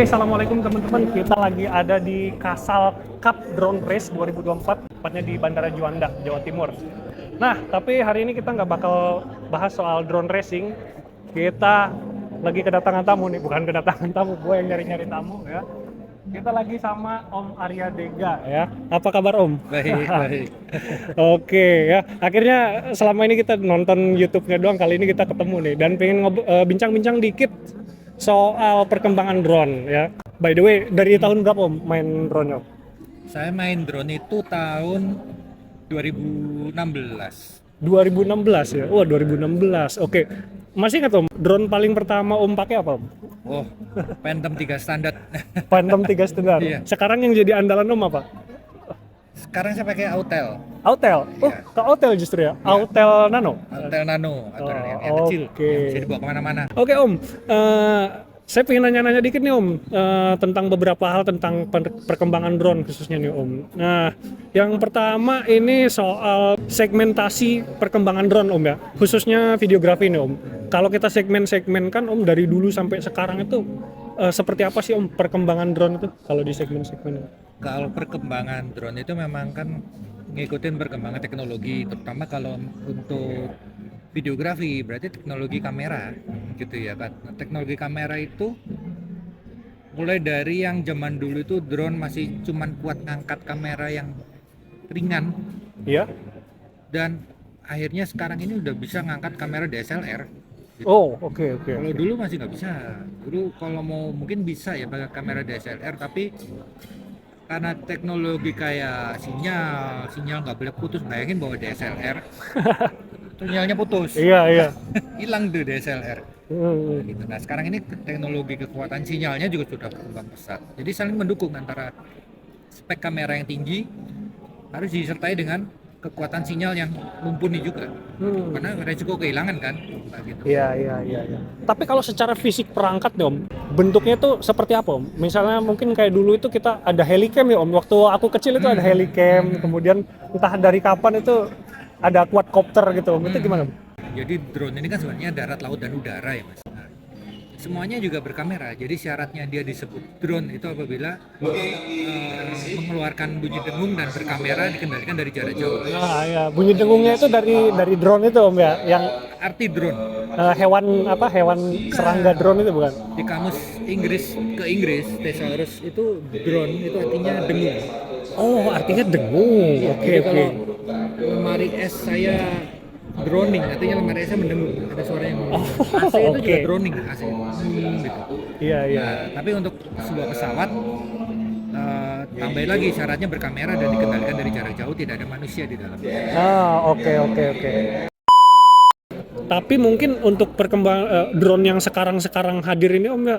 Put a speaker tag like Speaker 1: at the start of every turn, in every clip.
Speaker 1: Assalamualaikum teman-teman. Kita lagi ada di Casal Cup Drone Race 2024, tepatnya di Bandara Juanda, Jawa Timur. Nah, tapi hari ini kita nggak bakal bahas soal drone racing. Kita lagi kedatangan tamu nih, bukan kedatangan tamu, gue yang nyari-nyari tamu ya. Kita lagi sama Om Arya Dega ya. Apa kabar Om?
Speaker 2: Baik, baik.
Speaker 1: Oke ya, akhirnya selama ini kita nonton YouTube-nya doang, kali ini kita ketemu nih dan pengen bincang-bincang dikit soal perkembangan drone ya. By the way, dari tahun berapa Om main drone-nya?
Speaker 2: Saya main drone itu tahun 2016.
Speaker 1: 2016 ya? Wah 2016, oke. Masih ingat Om, drone paling pertama Om pakai apa Om?
Speaker 2: Oh, Phantom 3 standar.
Speaker 1: Phantom 3 standar.
Speaker 2: Iya.
Speaker 1: Sekarang yang jadi andalan Om apa?
Speaker 2: Sekarang saya pakai Autel.
Speaker 1: Autel? Oh,
Speaker 2: Iya.
Speaker 1: ke Autel justru ya? Autel Nano?
Speaker 2: Autel Nano, atau yang kecil,
Speaker 1: oke.
Speaker 2: yang bisa dibawa kemana-mana.
Speaker 1: Oke Om, saya pengen nanya-nanya dikit nih Om, tentang beberapa hal tentang perkembangan drone khususnya nih Om. Nah, yang pertama ini soal segmentasi perkembangan drone Om ya, khususnya videografi nih Om. Kalau kita segmen-segmenkan Om dari dulu sampai sekarang itu seperti apa sih Om perkembangan drone itu kalau di segmen-segmen?
Speaker 2: Kalau perkembangan drone itu memang kan ngikutin perkembangan teknologi, terutama kalau untuk videografi berarti teknologi kamera gitu ya kan. Teknologi kamera itu mulai dari yang zaman dulu itu drone masih cuman kuat ngangkat kamera yang ringan,
Speaker 1: Iya?
Speaker 2: dan akhirnya sekarang ini udah bisa ngangkat kamera DSLR.
Speaker 1: Oh, oke.
Speaker 2: Kalau dulu masih nggak bisa. Dulu kalau mau mungkin bisa ya pakai kamera DSLR, tapi karena teknologi kayak sinyal nggak boleh putus. Bayangin bawa DSLR sinyalnya putus,
Speaker 1: Iya.
Speaker 2: hilang tuh DSLR
Speaker 1: Hmm.
Speaker 2: gitu. Nah sekarang ini teknologi kekuatan sinyalnya juga sudah berkembang pesat, jadi saling mendukung antara spek kamera yang tinggi harus disertai dengan kekuatan sinyal yang mumpuni juga, karena resiko kehilangan kan gitu.
Speaker 1: Iya. Tapi kalau secara fisik perangkat nih Om, bentuknya itu seperti apa Om? Misalnya mungkin kayak dulu itu kita ada helicam ya Om. Waktu aku kecil itu ada helicam, kemudian entah dari kapan itu ada quadcopter gitu Om. Itu gimana Om?
Speaker 2: Jadi drone ini kan sebenarnya darat, laut, dan udara ya Mas. Nah, semuanya juga berkamera. Jadi syaratnya dia disebut drone itu apabila mengeluarkan bunyi dengung dan berkamera dikendalikan dari jarak jauh.
Speaker 1: Nah ya, bunyi dengungnya itu dari drone itu Om ya, yang
Speaker 2: Arti drone
Speaker 1: hewan serangga drone itu bukan?
Speaker 2: di kamus Inggris thesaurus itu drone itu artinya dengung.
Speaker 1: Oh, artinya dengung.
Speaker 2: Jadi kalau lemari es saya droning, artinya lemari esnya mendengung, ada suara yang AC itu juga droning, AC gitu.
Speaker 1: Iya.
Speaker 2: Nah, tapi untuk sebuah pesawat tambahin lagi syaratnya berkamera dan dikendalikan dari jarak jauh, tidak ada manusia di dalam.
Speaker 1: Oke. Tapi mungkin untuk perkembangan drone yang sekarang hadir ini Om ya,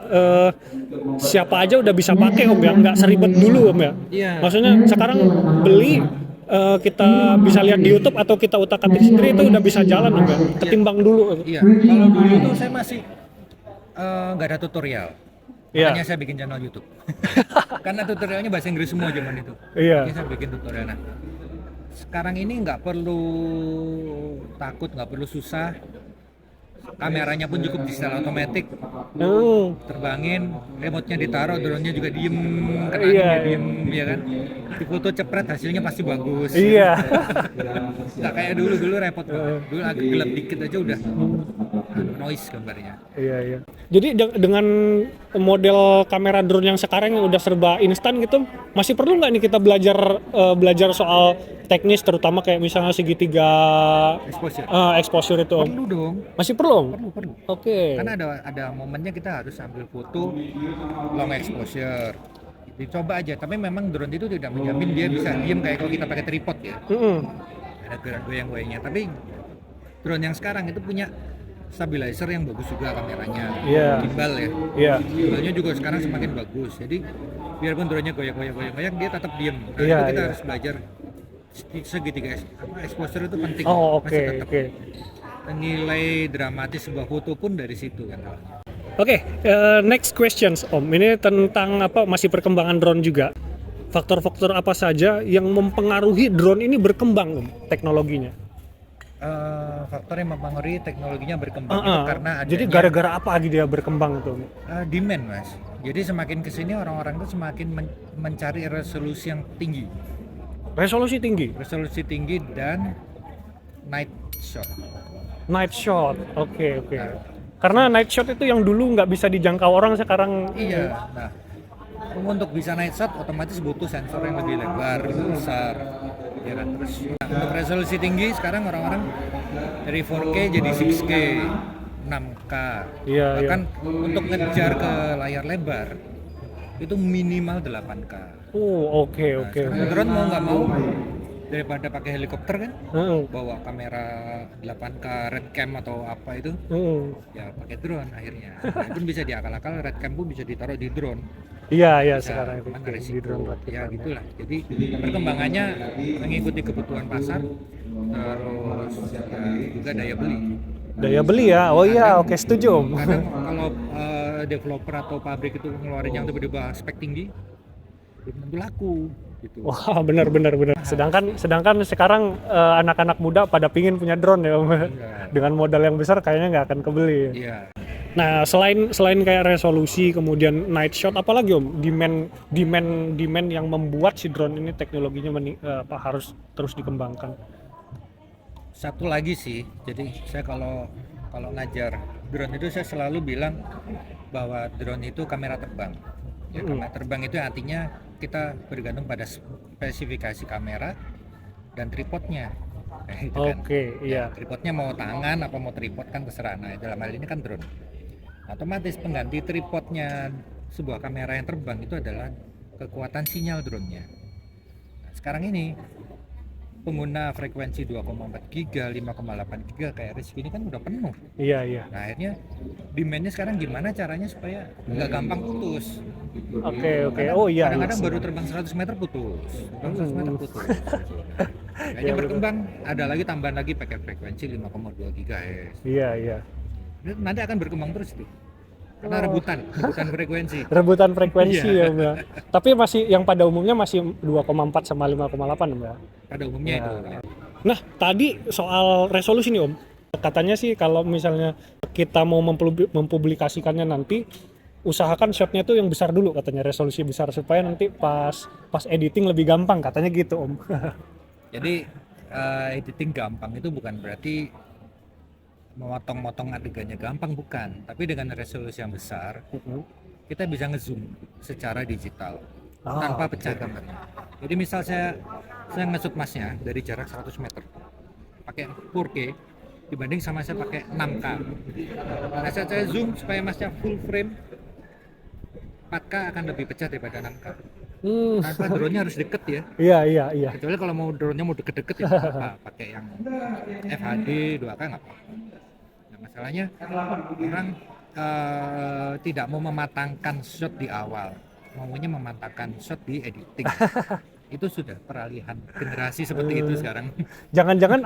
Speaker 1: siapa aja udah bisa pakai Om ya, nggak seribet dulu Om ya.
Speaker 2: Iya.
Speaker 1: Maksudnya sekarang beli kita bisa lihat di YouTube atau kita utak-atik sendiri itu udah bisa jalan Om ya, ketimbang dulu.
Speaker 2: Iya, kalau dulu tuh saya masih nggak ada tutorial.
Speaker 1: Iya.
Speaker 2: Makanya saya bikin channel YouTube. Karena tutorialnya bahasa Inggris semua zaman itu.
Speaker 1: Iya.
Speaker 2: Jadi saya bikin tutorial. Nah, sekarang ini nggak perlu takut, nggak perlu susah. Kameranya pun cukup di setel otomatis. Terbangin, remote-nya ditaruh, drone-nya juga diem, kena anginnya diem, ya kan. Di foto cepret hasilnya pasti bagus.
Speaker 1: Iya.
Speaker 2: Nggak kayak dulu repot banget. Dulu agak gelap dikit aja udah noise gambarnya.
Speaker 1: Iya. Jadi dengan model kamera drone yang sekarang yang udah serba instan gitu, masih perlu nggak nih kita belajar soal teknis, terutama kayak misalnya segitiga exposure itu Om?
Speaker 2: Perlu dong.
Speaker 1: Masih perlu Om?
Speaker 2: Perlu.
Speaker 1: Oke.
Speaker 2: Karena ada momennya kita harus ambil foto long exposure. Dicoba aja, tapi memang drone itu tidak menjamin dia bisa diem kayak kalau kita pakai tripod ya. Ada gerak goyang-goyangnya. Tapi drone yang sekarang itu punya stabilizer yang bagus juga kameranya. Gimbal ya.
Speaker 1: Iya.
Speaker 2: Gimbalnya juga sekarang semakin bagus. Jadi biarpun drone-nya goyang-goyang dia tetap diem. Nah, itu kita harus belajar segitiga exposure itu penting.
Speaker 1: Oke.
Speaker 2: Nilai dramatis sebuah foto pun dari situ kan.
Speaker 1: Oke, next questions Om. Ini tentang masih perkembangan drone juga. Faktor-faktor apa saja yang mempengaruhi drone ini berkembang Om teknologinya?
Speaker 2: Faktor yang mempengaruhi teknologinya berkembang itu karena adanya
Speaker 1: jadi gara-gara apa lagi dia berkembang tuh?
Speaker 2: demand Mas. Jadi semakin kesini orang-orang tuh semakin mencari resolusi yang tinggi,
Speaker 1: Resolusi tinggi,
Speaker 2: dan night shot.
Speaker 1: night shot. Oke, oke. Karena night shot itu yang dulu nggak bisa dijangkau orang, sekarang
Speaker 2: Iya. Nah, untuk bisa night shot otomatis butuh sensor yang lebih lebar, lebih besar. Ya kan? Terus untuk resolusi tinggi sekarang orang-orang dari 4K jadi 6K, 6K.
Speaker 1: Iya,
Speaker 2: Bahkan untuk ngejar ke layar lebar itu minimal 8K.
Speaker 1: oke,
Speaker 2: Nah,
Speaker 1: oke.
Speaker 2: sekarang drone mau nggak mau, daripada pakai helikopter kan,
Speaker 1: Heeh,
Speaker 2: bawa kamera 8K red cam atau apa itu,
Speaker 1: heeh.
Speaker 2: ya pakai drone akhirnya. Nah, pun bisa diakal-akal, red cam pun bisa ditaruh di drone.
Speaker 1: Iya, iya,
Speaker 2: Bisa,
Speaker 1: sekarang itu
Speaker 2: mana
Speaker 1: di
Speaker 2: risiko,
Speaker 1: drone rakit.
Speaker 2: ya gitulah. Jadi perkembangannya mengikuti kebutuhan pasar, terus ya, juga daya beli.
Speaker 1: Daya beli ya. Oh iya, oke, setuju Om.
Speaker 2: Kadang kalau developer atau pabrik itu ngeluarin yang tiba-tiba spek tinggi, belum tentu laku gitu.
Speaker 1: Wah, benar, benar, benar. Sedangkan sekarang anak-anak muda pada pingin punya drone ya Om.
Speaker 2: Iya.
Speaker 1: Dengan modal yang besar kayaknya nggak akan kebeli.
Speaker 2: Iya.
Speaker 1: Nah, selain kayak resolusi, kemudian night shot, apalagi Om? Demand yang membuat si drone ini teknologinya harus terus dikembangkan.
Speaker 2: Satu lagi sih, jadi saya kalau ngajar drone itu saya selalu bilang bahwa drone itu kamera terbang. Ya, kamera terbang itu artinya kita bergantung pada spesifikasi kamera dan tripodnya. Itu kan.
Speaker 1: Oke, iya.
Speaker 2: Tripodnya mau tangan apa mau tripod kan terserah. Nah, dalam hal ini kan drone. Otomatis pengganti tripodnya sebuah kamera yang terbang itu adalah kekuatan sinyal drone-nya. Nah, sekarang ini pengguna frekuensi 2,4 giga, 5,8 giga kayak RSV ini kan udah penuh.
Speaker 1: Iya, iya.
Speaker 2: Nah, akhirnya demand-nya sekarang gimana caranya supaya nggak gampang putus.
Speaker 1: Oke, oke. Oh iya.
Speaker 2: Kadang-kadang
Speaker 1: Iya.
Speaker 2: baru terbang 100 meter putus. Terbang 100 meter putus. Kayaknya
Speaker 1: Iya,
Speaker 2: berkembang, ada lagi tambahan lagi pakai frekuensi 5,2 GHz.
Speaker 1: Iya, iya.
Speaker 2: Nanti akan berkembang terus tuh. Karena rebutan frekuensi.
Speaker 1: Rebutan frekuensi
Speaker 2: Iya.
Speaker 1: ya Mbak. Tapi masih yang pada umumnya masih 2,4 sama 5,8 Mbak.
Speaker 2: Pada umumnya itu.
Speaker 1: Nah, tadi soal resolusi nih Om. Katanya sih kalau misalnya kita mau mempublikasikannya nanti, usahakan shotnya tuh yang besar dulu katanya, resolusi besar supaya nanti pas editing lebih gampang katanya gitu Om.
Speaker 2: Jadi editing gampang itu bukan berarti memotong-motong adegannya gampang, bukan. Tapi dengan resolusi yang besar, kita bisa ngezoom secara digital tanpa pecah gambarnya. Jadi misal saya nge-shoot masnya dari jarak 100 meter pakai 4K dibanding sama saya pakai 6K. Nah, saya zoom supaya masnya full frame, 4K akan lebih pecah daripada 6K. Tanpa drone-nya harus deket ya.
Speaker 1: Iya, iya, iya.
Speaker 2: Kecuali kalau mau drone-nya mau deket-deket ya nggak apa-apa, pakai yang FHD 2K nggak apa-apa. Nah, masalahnya orang tidak mau mematangkan shot di awal, maunya mematangkan shot di editing. Itu sudah peralihan generasi seperti itu sekarang.
Speaker 1: Jangan-jangan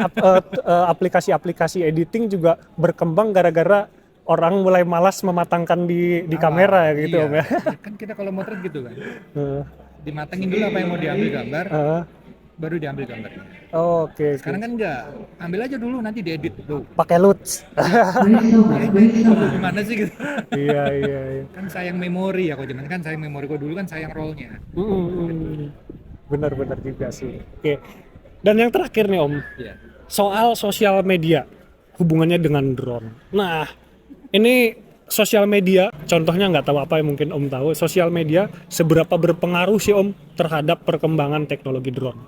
Speaker 1: aplikasi-aplikasi editing juga berkembang gara-gara orang mulai malas mematangkan di kamera ya gitu
Speaker 2: Iya.
Speaker 1: Om ya.
Speaker 2: Kan kita kalau motret gitu kan,
Speaker 1: Eh,
Speaker 2: dimatengin dulu apa yang mau diambil gambar,
Speaker 1: eh,
Speaker 2: baru diambil gambarnya.
Speaker 1: Oke, oke.
Speaker 2: Sekarang kan enggak, ambil aja dulu nanti diedit tuh.
Speaker 1: Pakai LUTs.
Speaker 2: Gimana sih gitu?
Speaker 1: Iya, iya, iya.
Speaker 2: Kan sayang memori ya, kalau zaman kan sayang memori, kok dulu kan sayang rollnya.
Speaker 1: Benar-benar juga sih. Oke. Dan yang terakhir nih Om,
Speaker 2: Iya.
Speaker 1: soal sosial media hubungannya dengan drone. Nah, ini sosial media, contohnya nggak tahu apa yang mungkin Om tahu, sosial media seberapa berpengaruh sih Om terhadap perkembangan teknologi drone?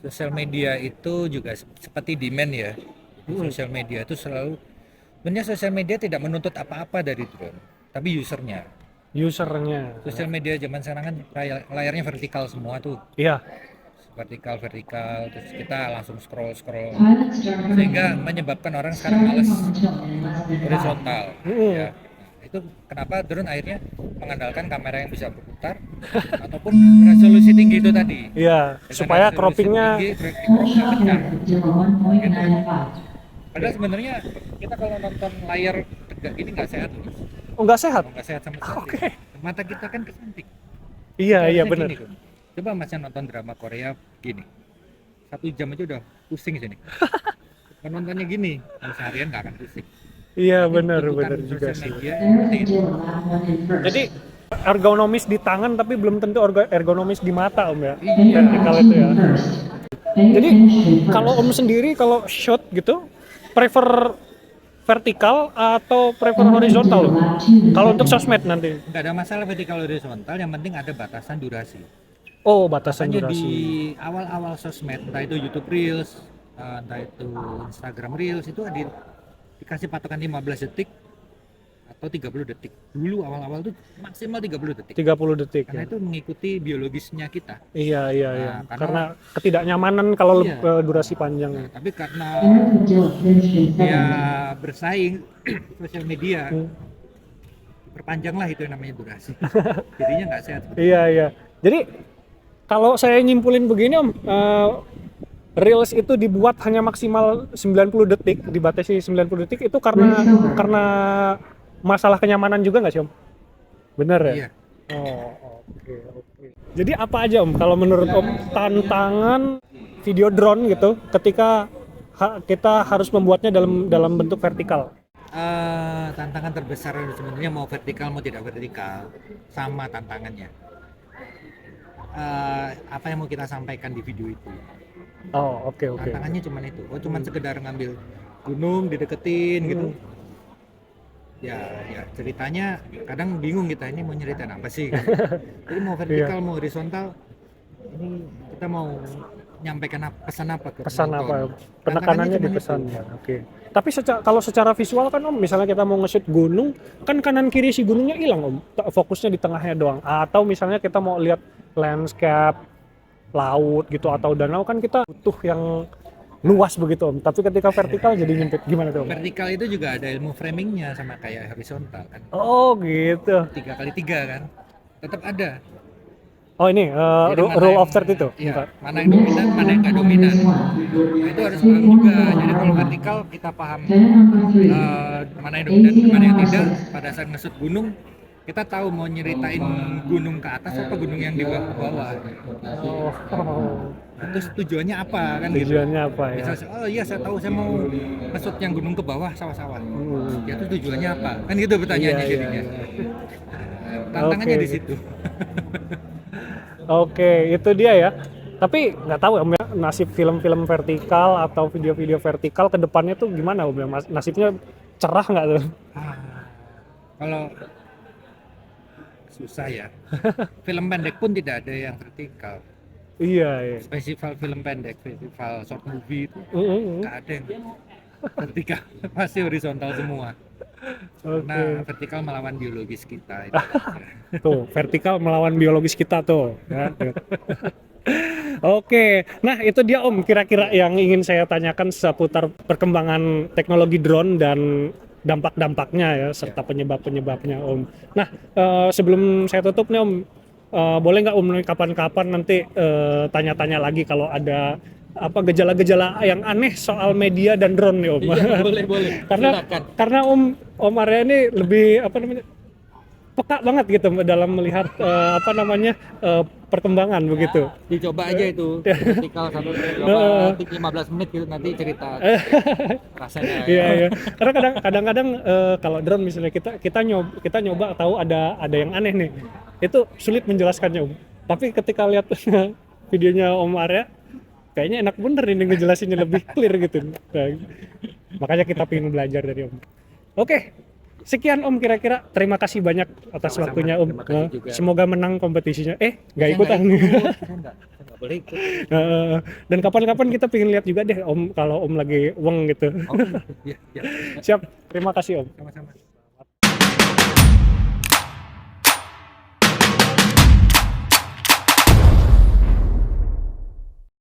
Speaker 2: Sosial media itu juga seperti demand ya. Sosial media itu selalu, sebenarnya sosial media tidak menuntut apa-apa dari drone, tapi usernya.
Speaker 1: Usernya.
Speaker 2: Sosial media zaman sekarang kan layarnya vertikal semua tuh,
Speaker 1: Iya.
Speaker 2: vertikal, terus kita langsung scroll, sehingga menyebabkan orang sekarang males horizontal. Ya. Nah, itu kenapa drone akhirnya mengandalkan kamera yang bisa berputar ataupun resolusi tinggi itu tadi.
Speaker 1: Iya,
Speaker 2: Dengan
Speaker 1: supaya
Speaker 2: resolusi
Speaker 1: croppingnya
Speaker 2: tinggi, crop nggak pecah. Padahal sebenarnya kita kalau nonton layar tegak gini nggak sehat loh.
Speaker 1: nggak sehat.
Speaker 2: Nggak sehat sama sekali.
Speaker 1: Oke.
Speaker 2: Mata kita kan kesamping.
Speaker 1: Iya, iya
Speaker 2: Harusnya
Speaker 1: benar.
Speaker 2: gini, Kun. Coba masnya nonton drama Korea gini, 1 jam aja udah pusing sini. Penontonnya gini, kalau seharian nggak akan pusing.
Speaker 1: Iya, benar
Speaker 2: Bentukan
Speaker 1: juga
Speaker 2: sosial
Speaker 1: sih.
Speaker 2: media seperti itu.
Speaker 1: Jadi ergonomis di tangan tapi belum tentu ergonomis di mata Om ya.
Speaker 2: Iya.
Speaker 1: Vertikal itu ya. Jadi kalau Om sendiri kalau shot gitu prefer vertikal atau prefer horizontal Om? Kalau untuk sosmed nanti.
Speaker 2: Nggak ada masalah vertikal horizontal, yang penting ada batasan durasi.
Speaker 1: Oh, batasan
Speaker 2: Makanya
Speaker 1: durasi.
Speaker 2: di awal-awal sosmed, entah itu YouTube Reels, entah itu Instagram Reels, itu dikasih patokan 15 detik atau 30 detik. Dulu awal-awal tuh maksimal 30 detik.
Speaker 1: 30 detik
Speaker 2: Karena
Speaker 1: ya.
Speaker 2: itu mengikuti biologisnya kita.
Speaker 1: Iya.
Speaker 2: Nah,
Speaker 1: Karena ketidaknyamanan kalau
Speaker 2: Iya.
Speaker 1: durasi panjang.
Speaker 2: Nah, tapi karena dia bersaing sosial media, perpanjanglah itu yang namanya durasi. Jadinya nggak sehat.
Speaker 1: Iya. Jadi kalau saya nyimpulin begini Om, Reels itu dibuat hanya maksimal 90 detik, dibatasi 90 detik itu karena masalah kenyamanan juga nggak sih Om? Bener ya?
Speaker 2: Iya.
Speaker 1: Oh, oke. Jadi apa aja Om kalau menurut Om tantangan video drone gitu ketika kita harus membuatnya dalam bentuk vertikal?
Speaker 2: Tantangan terbesar sebenarnya mau vertikal mau tidak vertikal sama tantangannya. Apa yang mau kita sampaikan di video itu?
Speaker 1: Oh, oke.
Speaker 2: Tantangannya cuma itu. Cuma sekedar ngambil gunung dideketin gitu. Ya ceritanya kadang bingung kita ini mau nyeritain apa sih gitu. Jadi mau vertikal mau horizontal, ini kita mau nyampaikan pesan apa ke
Speaker 1: Pesan
Speaker 2: penonton.
Speaker 1: apa? Penekanannya di
Speaker 2: cuma
Speaker 1: pesan
Speaker 2: itu.
Speaker 1: ya. Oke. Tapi kalau secara visual kan Om, misalnya kita mau nge-shoot gunung, kan kanan kiri si gunungnya hilang Om. Fokusnya di tengahnya doang. Atau misalnya kita mau lihat landscape, laut gitu atau danau, kan kita butuh yang luas begitu Om. Tapi ketika vertikal jadi nyempit. Gimana tuh Om?
Speaker 2: Vertikal itu juga ada ilmu framingnya sama kayak horizontal kan.
Speaker 1: Oh gitu.
Speaker 2: 3x3 kan. Tetap ada.
Speaker 1: Oh ini
Speaker 2: Jadi mana
Speaker 1: rule
Speaker 2: yang-
Speaker 1: of third itu?
Speaker 2: Iya,
Speaker 1: Enggak.
Speaker 2: mana yang dominan, mana yang nggak dominan. Nah, itu harus paham juga. Jadi kalau vertikal kita paham mana yang dominan, mana yang tidak. Pada saat ngesut gunung, kita tahu mau nyeritain gunung ke atas atau gunung yang di bawah.
Speaker 1: Oh.
Speaker 2: Nah, terus tujuannya apa kan gitu.
Speaker 1: Tujuannya apa ya?
Speaker 2: Misalnya, oh iya saya tahu saya mau ngesut yang gunung ke bawah sawah-sawah. Ya itu tujuannya apa? Kan gitu pertanyaannya
Speaker 1: Iya,
Speaker 2: jadinya.
Speaker 1: iya.
Speaker 2: Tantangannya
Speaker 1: Oke.
Speaker 2: di situ.
Speaker 1: Oke, itu dia ya. Tapi nggak tahu Om ya, nasib film-film vertikal atau video-video vertikal ke depannya tuh gimana Om ya? Nasibnya cerah nggak tuh?
Speaker 2: Kalau susah ya. Film pendek pun tidak ada yang vertikal.
Speaker 1: Iya.
Speaker 2: Festival film pendek, festival short movie itu
Speaker 1: Mm-mm.
Speaker 2: nggak ada yang vertikal, pasti horizontal semua. Karena vertikal melawan biologis kita.
Speaker 1: Tuh, vertikal melawan biologis kita tuh. Ya. Oke, nah itu dia Om kira-kira yang ingin saya tanyakan seputar perkembangan teknologi drone dan dampak-dampaknya ya serta penyebab-penyebabnya Om. Nah sebelum saya tutup nih Om, boleh nggak Om kapan-kapan nanti tanya-tanya lagi kalau ada apa gejala-gejala yang aneh soal media dan drone nih Om.
Speaker 2: Iya, boleh.
Speaker 1: karena Om Arya ini lebih apa namanya peka banget gitu dalam melihat perkembangan begitu.
Speaker 2: Dicoba aja itu vertikal sampai 15 menit gitu nanti cerita rasanya.
Speaker 1: Iya. Karena kadang-kadang kalau drone misalnya kita nyoba tahu ada yang aneh nih. Itu sulit menjelaskannya Om. Tapi ketika lihat videonya Om Arya kayaknya enak bener ini ngejelasinnya lebih clear gitu. Nah, makanya kita pengen belajar dari Om. Oke, sekian Om kira-kira. Terima kasih banyak atas
Speaker 2: Sama-sama,
Speaker 1: waktunya Om.
Speaker 2: terima kasih juga.
Speaker 1: Semoga menang kompetisinya. Nggak
Speaker 2: Saya
Speaker 1: ikutan.
Speaker 2: Saya nggak boleh ikut.
Speaker 1: Dan kapan-kapan kita pengen lihat juga deh Om kalau Om lagi weng gitu.
Speaker 2: Oh, iya.
Speaker 1: Siap. Terima kasih Om.
Speaker 2: Sama-sama.